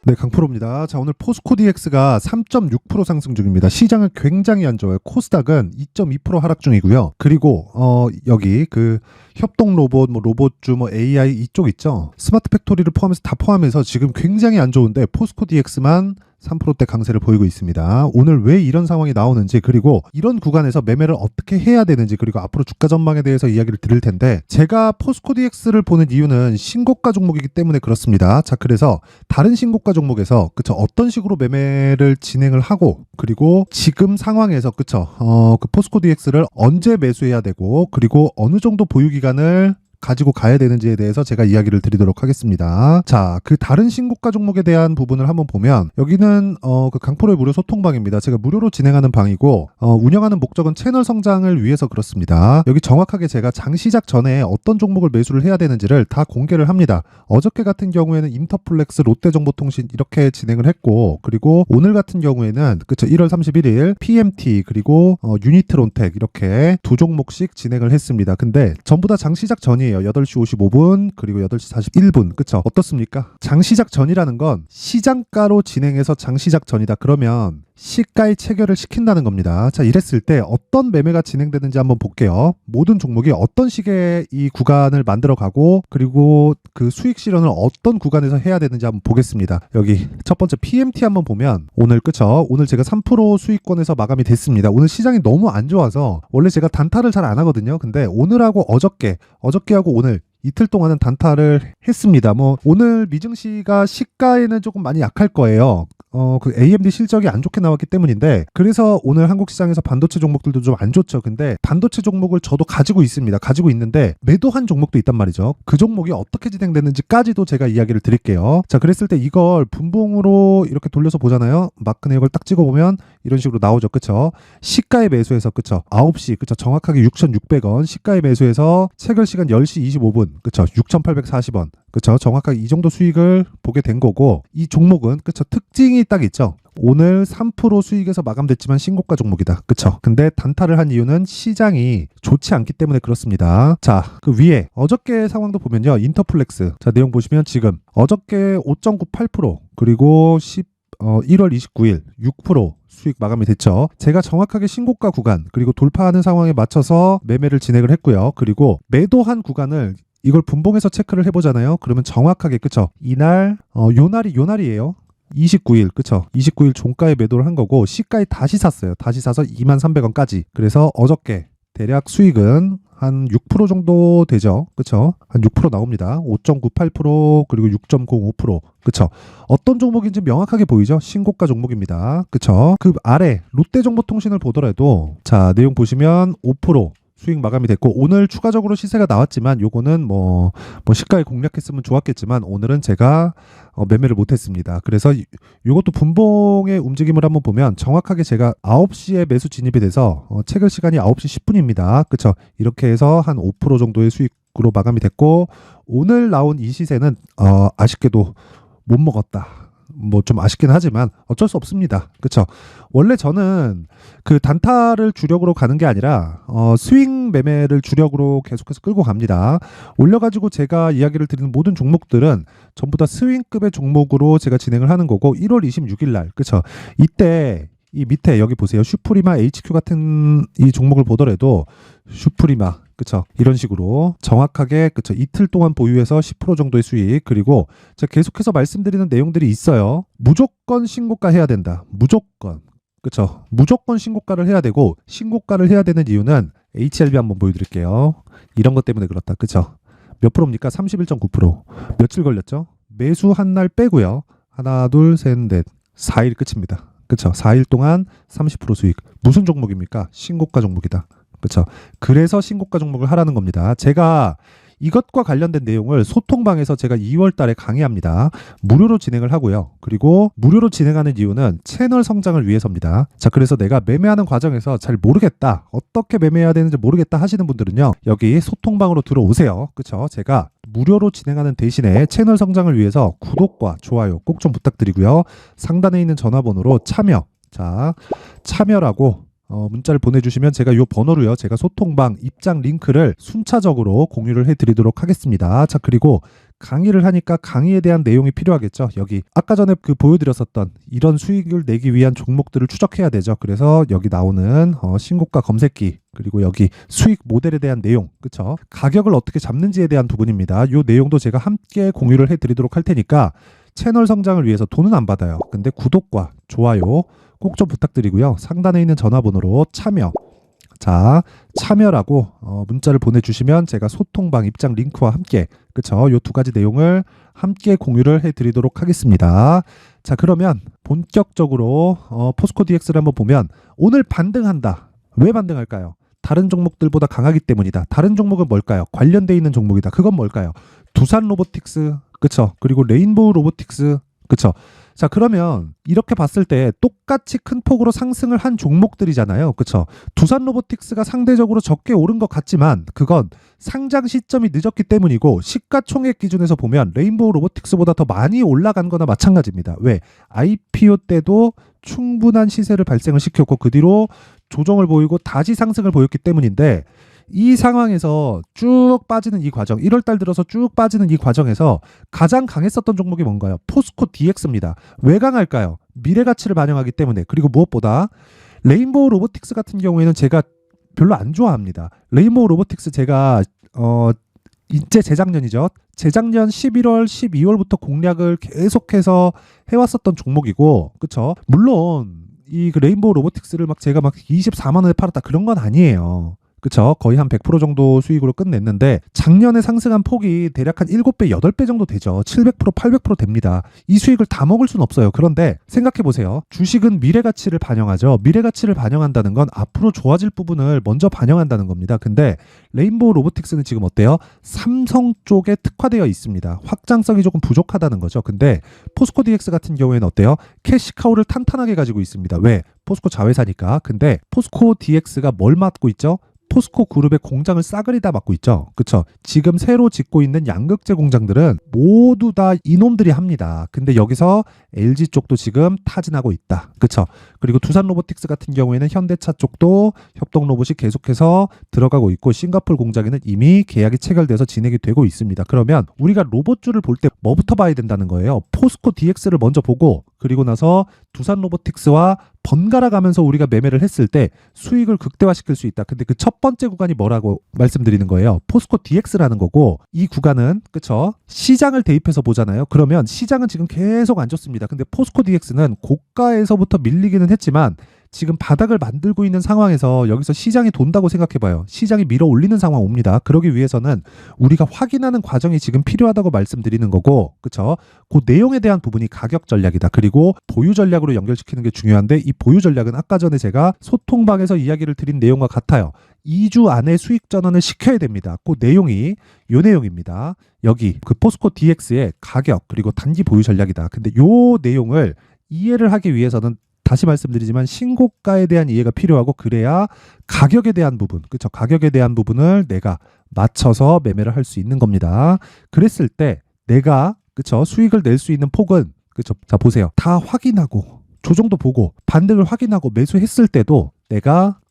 네, 강프로입니다. 자, 오늘 포스코 DX가 3.6% 상승 중입니다. 시장은 굉장히 안 좋아요. 코스닥은 2.2% 하락 중이고요. 그리고 여기 그 협동 로봇, 로봇주, AI 이쪽 있죠. 스마트 팩토리를 포함해서 다 포함해서 지금 굉장히 안 좋은데 포스코 DX만 3%대 강세를 보이고 있습니다. 오늘 왜 이런 상황이 나오는지, 그리고 이런 구간에서 매매를 어떻게 해야 되는지, 그리고 앞으로 주가 전망에 대해서 이야기를 드릴 텐데, 제가 포스코 DX를 보는 이유는 신고가 종목이기 때문에 그렇습니다. 자, 그래서 다른 신고가 종목에서 어떤 식으로 매매를 진행을 하고, 그리고 지금 상황에서 그 포스코 DX를 언제 매수해야 되고, 그리고 어느 정도 보유 기간을 가지고 가야 되는지에 대해서 제가 이야기를 드리도록 하겠습니다. 자, 그 다른 신고가 종목에 대한 부분을 한번 보면, 여기는 그 강프로의 무료 소통방입니다. 제가 무료로 진행하는 방이고, 운영하는 목적은 채널 성장을 위해서 그렇습니다. 여기 정확하게 제가 장 시작 전에 어떤 종목을 매수를 해야 되는지를 다 공개를 합니다. 어저께 같은 경우에는 인터플렉스, 롯데정보통신 이렇게 진행을 했고, 그리고 오늘 같은 경우에는 1월 31일 PMT 그리고 유니트론텍 이렇게 두 종목씩 진행을 했습니다. 근데 전부 다 장 시작 전이 8시 55분 그리고 8시 41분. 그쵸? 어떻습니까? 장시작 전이라는 건 시장가로 진행해서 장시작 전이다. 그러면 시가의 체결을 시킨다는 겁니다. 자, 이랬을 때 어떤 매매가 진행되는지 한번 볼게요. 모든 종목이 어떤 식의 이 구간을 만들어 가고, 그리고 그 수익 실현을 어떤 구간에서 해야 되는지 한번 보겠습니다. 여기 첫 번째 PMT 한번 보면, 오늘 오늘 제가 3% 수익권에서 마감이 됐습니다. 오늘 시장이 너무 안 좋아서 원래 제가 단타를 잘 안 하거든요. 근데 오늘하고 어저께하고 오늘 이틀 동안은 단타를 했습니다. 오늘 미증시가 시가에는 조금 많이 약할 거예요. 그 AMD 실적이 안 좋게 나왔기 때문인데, 그래서 오늘 한국 시장에서 반도체 종목들도 좀 안 좋죠. 근데 반도체 종목을 저도 가지고 있습니다. 가지고 있는데 매도한 종목도 있단 말이죠. 그 종목이 어떻게 진행되는지까지도 제가 이야기를 드릴게요. 자, 그랬을 때 이걸 분봉으로 이렇게 돌려서 보잖아요. 마크 내역을 딱 찍어보면 이런 식으로 나오죠. 그쵸? 시가에 매수해서, 그쵸? 9시, 그쵸? 정확하게 6,600원. 시가에 매수해서 체결 시간 10시 25분. 그쵸? 6,840원. 그쵸? 정확하게 이 정도 수익을 보게 된 거고, 이 종목은, 그쵸? 특징이 딱 있죠? 오늘 3% 수익에서 마감됐지만 신고가 종목이다. 그쵸? 근데 단타를 한 이유는 시장이 좋지 않기 때문에 그렇습니다. 자, 그 위에 어저께 상황도 보면요. 인터플렉스. 자, 내용 보시면 지금 어저께 5.98% 그리고 1월 29일 6% 수익 마감이 됐죠. 제가 정확하게 신고가 구간 그리고 돌파하는 상황에 맞춰서 매매를 진행을 했고요. 그리고 매도한 구간을 이걸 분봉해서 체크를 해보잖아요. 그러면 정확하게, 그쵸? 이날 요 날이에요. 29일, 그쵸? 29일 종가에 매도를 한 거고, 시가에 다시 샀어요. 다시 사서 23,300원까지. 그래서 어저께 대략 수익은 한 6% 정도 되죠. 그쵸? 한 6% 나옵니다. 5.98% 그리고 6.05%. 그쵸? 어떤 종목인지 명확하게 보이죠? 신고가 종목입니다. 그쵸? 그 아래 롯데정보통신을 보더라도, 자, 내용 보시면 5% 수익 마감이 됐고, 오늘 추가적으로 시세가 나왔지만 요거는 시가에 공략했으면 좋았겠지만 오늘은 제가 매매를 못했습니다. 그래서 요것도 분봉의 움직임을 한번 보면 정확하게 제가 9시에 매수 진입이 돼서 체결 시간이 9시 10분입니다. 그쵸? 이렇게 해서 한 5% 정도의 수익으로 마감이 됐고, 오늘 나온 이 시세는 아쉽게도 못 먹었다. 좀 아쉽긴 하지만 어쩔 수 없습니다. 그쵸? 원래 저는 그 단타를 주력으로 가는 게 아니라 스윙 매매를 주력으로 계속해서 끌고 갑니다. 올려가지고 제가 이야기를 드리는 모든 종목들은 전부 다 스윙급의 종목으로 제가 진행을 하는 거고, 1월 26일 날, 그쵸? 이때 이 밑에 여기 보세요. 슈프리마 HQ 같은 이 종목을 보더라도 슈프리마, 그쵸? 이런 식으로 정확하게, 그쵸? 이틀 동안 보유해서 10% 정도의 수익. 그리고 제가 계속해서 말씀드리는 내용들이 있어요. 무조건 신고가 해야 된다. 무조건. 그쵸? 무조건 신고가를 해야 되고, 신고가를 해야 되는 이유는 HLB 한번 보여드릴게요. 이런 것 때문에 그렇다. 그쵸? 몇 프로입니까? 31.9%. 며칠 걸렸죠? 매수 한 날 빼고요. 하나, 둘, 셋, 넷. 4일 끝입니다. 그쵸? 4일 동안 30% 수익. 무슨 종목입니까? 신고가 종목이다. 그쵸? 그래서 신고가 종목을 하라는 겁니다. 제가 이것과 관련된 내용을 소통방에서 제가 2월 달에 강의합니다. 무료로 진행을 하고요. 그리고 무료로 진행하는 이유는 채널 성장을 위해서입니다. 자, 그래서 내가 매매하는 과정에서 잘 모르겠다, 어떻게 매매해야 되는지 모르겠다 하시는 분들은요, 여기 소통방으로 들어오세요. 그쵸? 제가 무료로 진행하는 대신에 채널 성장을 위해서 구독과 좋아요 꼭 좀 부탁드리고요. 상단에 있는 전화번호로 참여라고 문자를 보내주시면 제가 이 번호로요, 제가 소통방 입장 링크를 순차적으로 공유를 해드리도록 하겠습니다. 자, 그리고 강의를 하니까 강의에 대한 내용이 필요하겠죠. 여기 아까 전에 그 보여드렸었던 이런 수익을 내기 위한 종목들을 추적해야 되죠. 그래서 여기 나오는 신고가 검색기, 그리고 여기 수익 모델에 대한 내용, 그쵸? 가격을 어떻게 잡는지에 대한 부분입니다. 이 내용도 제가 함께 공유를 해드리도록 할 테니까 채널 성장을 위해서 돈은 안 받아요. 근데 구독과 좋아요 꼭 좀 부탁드리고요. 상단에 있는 전화번호로 참여라고 문자를 보내주시면 제가 소통방 입장 링크와 함께, 그쵸? 요 두 가지 내용을 함께 공유를 해드리도록 하겠습니다. 자, 그러면 본격적으로 포스코 DX를 한번 보면 오늘 반등한다. 왜 반등할까요? 다른 종목들보다 강하기 때문이다. 다른 종목은 뭘까요? 관련돼 있는 종목이다. 그건 뭘까요? 두산 로보틱스, 그쵸? 그리고 레인보우 로보틱스, 그쵸? 자, 그러면 이렇게 봤을 때 똑같이 큰 폭으로 상승을 한 종목들이잖아요. 그쵸? 두산 로보틱스가 상대적으로 적게 오른 것 같지만 그건 상장 시점이 늦었기 때문이고, 시가총액 기준에서 보면 레인보우 로보틱스보다 더 많이 올라간 거나 마찬가지입니다. 왜? IPO 때도 충분한 시세를 발생을 시켰고 그 뒤로 조정을 보이고 다시 상승을 보였기 때문인데, 이 상황에서 쭉 빠지는 이 과정, 1월달 들어서 쭉 빠지는 이 과정에서 가장 강했었던 종목이 뭔가요? 포스코 DX입니다. 왜 강할까요? 미래 가치를 반영하기 때문에. 그리고 무엇보다 레인보우 로보틱스 같은 경우에는 제가 별로 안 좋아합니다. 레인보우 로보틱스 제가 이제 재작년이죠. 재작년 11월, 12월부터 공략을 계속해서 해왔었던 종목이고, 그쵸? 물론 이 레인보우 로보틱스를 제가 24만 원에 팔았다 그런 건 아니에요. 그쵸? 거의 한 100% 정도 수익으로 끝냈는데 작년에 상승한 폭이 대략 한 7배, 8배 정도 되죠. 700%, 800% 됩니다. 이 수익을 다 먹을 순 없어요. 그런데 생각해보세요. 주식은 미래가치를 반영하죠. 미래가치를 반영한다는 건 앞으로 좋아질 부분을 먼저 반영한다는 겁니다. 근데 레인보우 로보틱스는 지금 어때요? 삼성 쪽에 특화되어 있습니다. 확장성이 조금 부족하다는 거죠. 근데 포스코 DX 같은 경우에는 어때요? 캐시카우를 탄탄하게 가지고 있습니다. 왜? 포스코 자회사니까. 근데 포스코 DX가 뭘 맡고 있죠? 포스코 그룹의 공장을 싸그리 다 맡고 있죠. 그쵸? 지금 새로 짓고 있는 양극재 공장들은 모두 다 이놈들이 합니다. 근데 여기서 LG 쪽도 지금 타진하고 있다. 그쵸? 그리고 두산 로보틱스 같은 경우에는 현대차 쪽도 협동 로봇이 계속해서 들어가고 있고, 싱가포르 공장에는 이미 계약이 체결돼서 진행이 되고 있습니다. 그러면 우리가 로봇주를 볼 때 뭐부터 봐야 된다는 거예요? 포스코 DX를 먼저 보고, 그리고 나서 두산 로보틱스와 번갈아 가면서 우리가 매매를 했을 때 수익을 극대화시킬 수 있다. 근데 그 첫 번째 구간이 뭐라고 말씀드리는 거예요? 포스코 DX라는 거고, 이 구간은, 그쵸? 시장을 대입해서 보잖아요. 그러면 시장은 지금 계속 안 좋습니다. 근데 포스코 DX는 고가에서부터 밀리기는 했지만 지금 바닥을 만들고 있는 상황에서 여기서 시장이 돈다고 생각해봐요. 시장이 밀어 올리는 상황 옵니다. 그러기 위해서는 우리가 확인하는 과정이 지금 필요하다고 말씀드리는 거고, 그쵸? 그 내용에 대한 부분이 가격 전략이다. 그리고 보유 전략으로 연결시키는 게 중요한데, 이 보유 전략은 아까 전에 제가 소통방에서 이야기를 드린 내용과 같아요. 2주 안에 수익 전환을 시켜야 됩니다. 그 내용이 요 내용입니다. 여기 그 포스코 DX의 가격 그리고 단기 보유 전략이다. 근데 요 내용을 이해를 하기 위해서는 다시 말씀드리지만 신고가에 대한 이해가 필요하고, 그래야 가격에 대한 부분, 그쵸? 가격에 대한 부분을 내가 맞춰서 매매를 할 수 있는 겁니다. 그랬을 때 내가, 그쵸? 수익을 낼 수 있는 폭은, 그쵸? 자, 보세요. 다 확인하고 조정도 보고 반등을 확인하고 매수했을 때도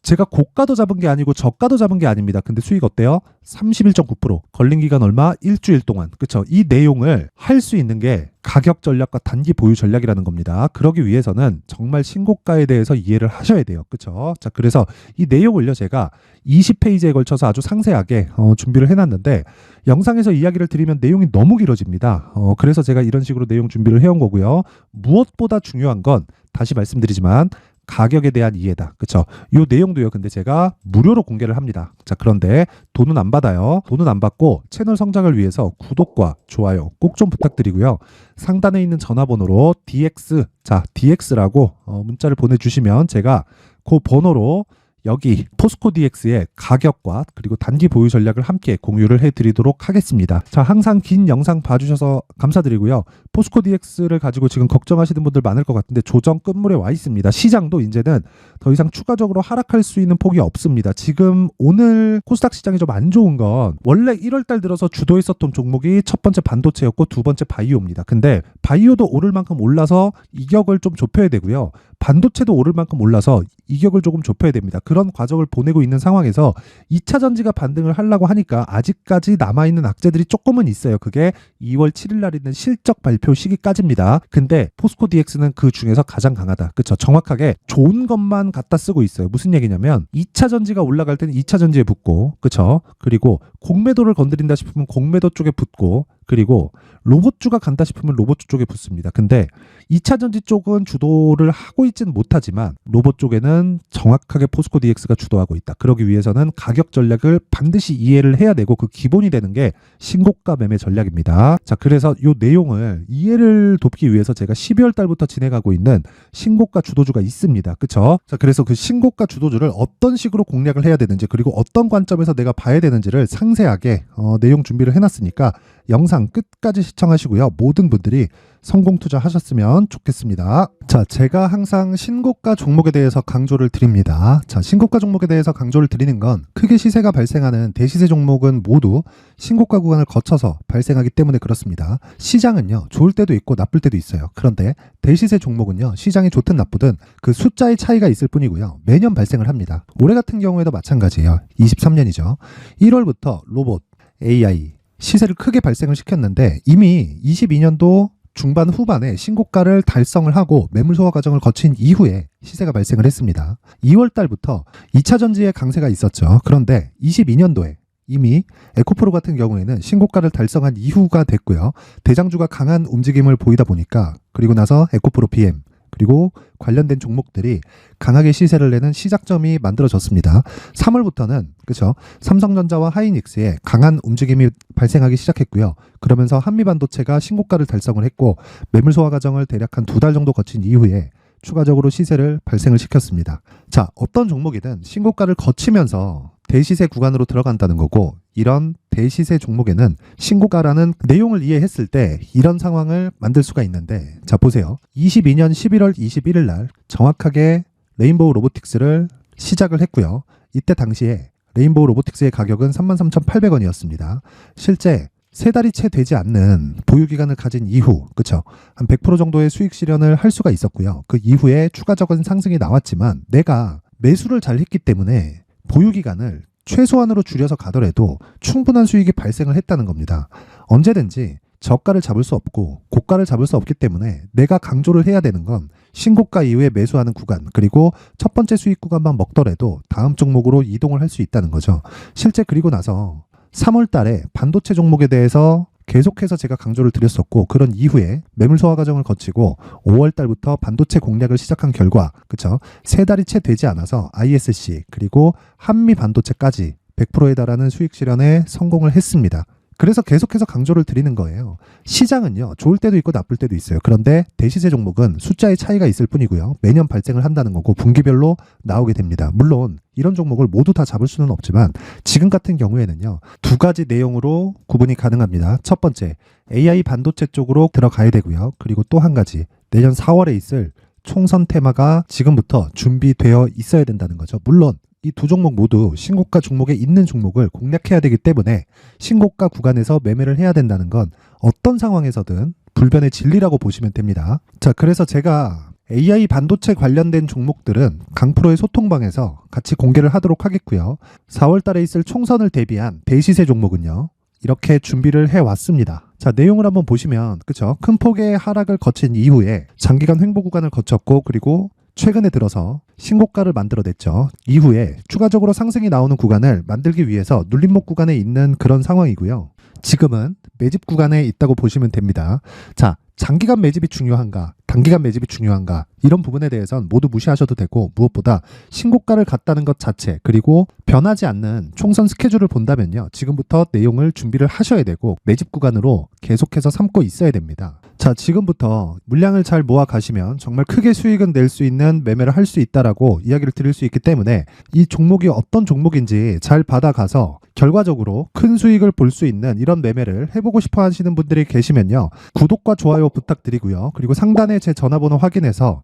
제가 고가도 잡은 게 아니고 저가도 잡은 게 아닙니다. 근데 수익 어때요? 31.9%. 걸린 기간 얼마? 일주일 동안. 그쵸? 이 내용을 할 수 있는 게 가격 전략과 단기 보유 전략이라는 겁니다. 그러기 위해서는 정말 신고가에 대해서 이해를 하셔야 돼요. 그쵸? 자, 그래서 이 내용을요, 제가 20페이지에 걸쳐서 아주 상세하게 준비를 해놨는데, 영상에서 이야기를 드리면 내용이 너무 길어집니다. 그래서 제가 이런 식으로 내용 준비를 해온 거고요. 무엇보다 중요한 건 다시 말씀드리지만 가격에 대한 이해다. 그쵸? 요 내용도요, 근데 제가 무료로 공개를 합니다. 자, 그런데 돈은 안 받아요. 돈은 안 받고 채널 성장을 위해서 구독과 좋아요 꼭 좀 부탁드리고요. 상단에 있는 전화번호로 DX라고 문자를 보내주시면 제가 그 번호로 여기 포스코 DX의 가격과 그리고 단기 보유 전략을 함께 공유를 해드리도록 하겠습니다. 자, 항상 긴 영상 봐주셔서 감사드리고요. 포스코 DX를 가지고 지금 걱정하시는 분들 많을 것 같은데 조정 끝물에 와 있습니다. 시장도 이제는 더 이상 추가적으로 하락할 수 있는 폭이 없습니다. 지금 오늘 코스닥 시장이 좀 안 좋은 건 원래 1월달 들어서 주도했었던 종목이 첫 번째 반도체였고 두 번째 바이오입니다. 근데 바이오도 오를 만큼 올라서 이격을 좀 좁혀야 되고요. 반도체도 오를 만큼 올라서 이격을 조금 좁혀야 됩니다. 그런 과정을 보내고 있는 상황에서 2차 전지가 반등을 하려고 하니까 아직까지 남아있는 악재들이 조금은 있어요. 그게 2월 7일 날 있는 실적 발표 시기까지입니다. 근데 포스코 DX는 그 중에서 가장 강하다. 그쵸? 정확하게 좋은 것만 갖다 쓰고 있어요. 무슨 얘기냐면 2차 전지가 올라갈 때는 2차 전지에 붙고, 그쵸? 그리고 공매도를 건드린다 싶으면 공매도 쪽에 붙고, 그리고 로봇주가 간다 싶으면 로봇주 쪽에 붙습니다. 근데 2차 전지 쪽은 주도를 하고 있지는 못하지만 로봇 쪽에는 정확하게 포스코 DX가 주도하고 있다. 그러기 위해서는 가격 전략을 반드시 이해를 해야 되고 그 기본이 되는 게 신고가 매매 전략입니다. 자, 그래서 이 내용을 이해를 돕기 위해서 제가 12월 달부터 진행하고 있는 신고가 주도주가 있습니다. 그쵸? 자, 그래서 그 신고가 주도주를 어떤 식으로 공략을 해야 되는지, 그리고 어떤 관점에서 내가 봐야 되는지를 상세하게 내용 준비를 해놨으니까 영상 끝까지 시청하시고요. 모든 분들이 성공 투자하셨으면 좋겠습니다. 자, 제가 항상 신고가 종목에 대해서 강조를 드립니다. 자, 신고가 종목에 대해서 강조를 드리는 건 크게 시세가 발생하는 대시세 종목은 모두 신고가 구간을 거쳐서 발생하기 때문에 그렇습니다. 시장은요, 좋을 때도 있고 나쁠 때도 있어요. 그런데 대시세 종목은요, 시장이 좋든 나쁘든 그 숫자의 차이가 있을 뿐이고요. 매년 발생을 합니다. 올해 같은 경우에도 마찬가지예요. 23년이죠. 1월부터 로봇, AI, 시세를 크게 발생을 시켰는데 이미 22년도 중반 후반에 신고가를 달성을 하고 매물 소화 과정을 거친 이후에 시세가 발생을 했습니다. 2월 달부터 2차 전지의 강세가 있었죠. 그런데 22년도에 이미 에코프로 같은 경우에는 신고가를 달성한 이후가 됐고요. 대장주가 강한 움직임을 보이다 보니까, 그리고 나서 에코프로 BM 그리고 관련된 종목들이 강하게 시세를 내는 시작점이 만들어졌습니다. 3월부터는 그렇죠. 삼성전자와 하이닉스의 강한 움직임이 발생하기 시작했고요. 그러면서 한미반도체가 신고가를 달성을 했고 매물 소화 과정을 대략 한 2달 정도 거친 이후에 추가적으로 시세를 발생을 시켰습니다. 자, 어떤 종목이든 신고가를 거치면서 대시세 구간으로 들어간다는 거고, 이런 대시세 종목에는 신고가라는 내용을 이해했을 때 이런 상황을 만들 수가 있는데, 자, 보세요. 22년 11월 21일 날 정확하게 레인보우 로보틱스를 시작을 했고요. 이때 당시에 레인보우 로보틱스의 가격은 33,800원이었습니다. 실제 3달이 채 되지 않는 보유기간을 가진 이후, 그쵸? 한 100% 정도의 수익 실현을 할 수가 있었고요. 그 이후에 추가적인 상승이 나왔지만 내가 매수를 잘 했기 때문에 보유기간을 최소한으로 줄여서 가더라도 충분한 수익이 발생을 했다는 겁니다. 언제든지 저가를 잡을 수 없고 고가를 잡을 수 없기 때문에 내가 강조를 해야 되는 건 신고가 이후에 매수하는 구간, 그리고 첫 번째 수익 구간만 먹더라도 다음 종목으로 이동을 할 수 있다는 거죠. 실제 그리고 나서 3월 달에 반도체 종목에 대해서 계속해서 제가 강조를 드렸었고, 그런 이후에 매물 소화 과정을 거치고 5월 달부터 반도체 공략을 시작한 결과, 그쵸? 3달이 채 되지 않아서 ISC 그리고 한미 반도체까지 100%에 달하는 수익 실현에 성공을 했습니다. 그래서 계속해서 강조를 드리는 거예요. 시장은요, 좋을 때도 있고 나쁠 때도 있어요. 그런데 대시세 종목은 숫자의 차이가 있을 뿐이고요. 매년 발생을 한다는 거고 분기별로 나오게 됩니다. 물론 이런 종목을 모두 다 잡을 수는 없지만 지금 같은 경우에는요, 2가지 내용으로 구분이 가능합니다. 첫 번째, AI 반도체 쪽으로 들어가야 되고요. 그리고 또 한 가지, 내년 4월에 있을 총선 테마가 지금부터 준비되어 있어야 된다는 거죠. 물론 이 두 종목 모두 신고가 종목에 있는 종목을 공략해야 되기 때문에 신고가 구간에서 매매를 해야 된다는 건 어떤 상황에서든 불변의 진리라고 보시면 됩니다. 자, 그래서 제가 AI 반도체 관련된 종목들은 강프로의 소통방에서 같이 공개를 하도록 하겠고요. 4월 달에 있을 총선을 대비한 대시세 종목은요, 이렇게 준비를 해왔습니다. 자, 내용을 한번 보시면, 그쵸? 큰 폭의 하락을 거친 이후에 장기간 횡보 구간을 거쳤고, 그리고 최근에 들어서 신고가를 만들어냈죠. 이후에 추가적으로 상승이 나오는 구간을 만들기 위해서 눌림목 구간에 있는 그런 상황이고요. 지금은 매집 구간에 있다고 보시면 됩니다. 자, 장기간 매집이 중요한가, 단기간 매집이 중요한가, 이런 부분에 대해서는 모두 무시하셔도 되고, 무엇보다 신고가를 갔다는 것 자체, 그리고 변하지 않는 총선 스케줄을 본다면요, 지금부터 내용을 준비를 하셔야 되고 매집 구간으로 계속해서 삼고 있어야 됩니다. 자, 지금부터 물량을 잘 모아 가시면 정말 크게 수익은 낼 수 있는 매매를 할 수 있다라고 이야기를 드릴 수 있기 때문에 이 종목이 어떤 종목인지 잘 받아가서 결과적으로 큰 수익을 볼 수 있는 이런 매매를 해보고 싶어 하시는 분들이 계시면요, 구독과 좋아요 부탁드리고요. 그리고 상단에 제 전화번호 확인해서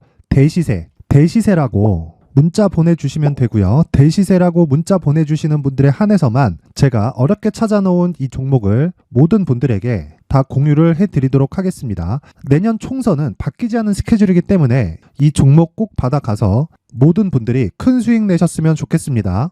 대시세라고 문자 보내주시면 되고요. 대시세라고 문자 보내주시는 분들에 한해서만 제가 어렵게 찾아놓은 이 종목을 모든 분들에게 다 공유를 해드리도록 하겠습니다. 내년 총선은 바뀌지 않은 스케줄이기 때문에 이 종목 꼭 받아가서 모든 분들이 큰 수익 내셨으면 좋겠습니다.